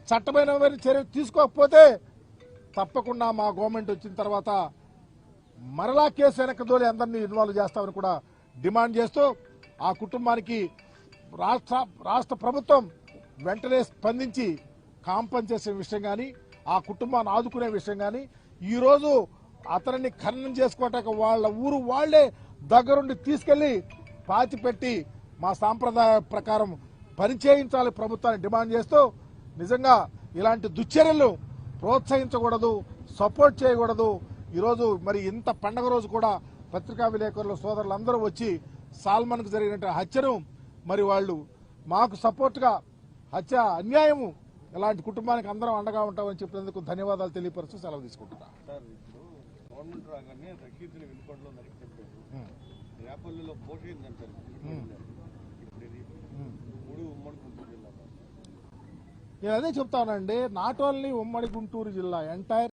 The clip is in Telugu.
చట్టమైన చర్య తీసుకోకపోతే తప్పకుండా మా గవర్నమెంట్ వచ్చిన తర్వాత మరలా కేసు వెనకదోలి అందరినీ ఇన్వాల్వ్ చేస్తామని కూడా డిమాండ్ చేస్తూ ఆ కుటుంబానికి రాష్ట్ర ప్రభుత్వం వెంటనే స్పందించి కాంపన్సేషన్ విషయం కానీ ఆ కుటుంబాన్ని ఆదుకునే విషయం కానీ ఈరోజు అతనిని ఖననం చేసుకోవటానికి వాళ్ళ ఊరు వాళ్లే దగ్గరుండి తీసుకెళ్లి పాతిపెట్టి మా సాంప్రదాయ ప్రకారం పనిచేయించాలి ప్రభుత్వాన్ని డిమాండ్ చేస్తూ నిజంగా ఇలాంటి దుశ్చర్యలు ప్రోత్సహించకూడదు, సపోర్ట్ చేయకూడదు. ఈరోజు మరి ఇంత పండగ రోజు కూడా పత్రికా విలేకరులు సోదరులందరూ వచ్చి సాల్మన్కు జరిగిన హత్యను మరి వాళ్ళు మాకు సపోర్ట్గా హత్య అన్యాయము ఇలాంటి కుటుంబానికి అందరం అండగా ఉంటామని చెప్పినందుకు ధన్యవాదాలు తెలియపరుస్తూ సెలవు తీసుకుంటున్నా. గవర్నమెంట్ రాగానే రకీతులు వినుకొండలో నరికించారు, రేపల్లిలో పోషేది అంటారు. ఇప్పుడు ఇది 3 ఉమ్మడి గుంటూరు జిల్లా. నేను అదే చెప్తానండి, నాట్ ఓన్లీ ఉమ్మడి గుంటూరు జిల్లా, ఎంటైర్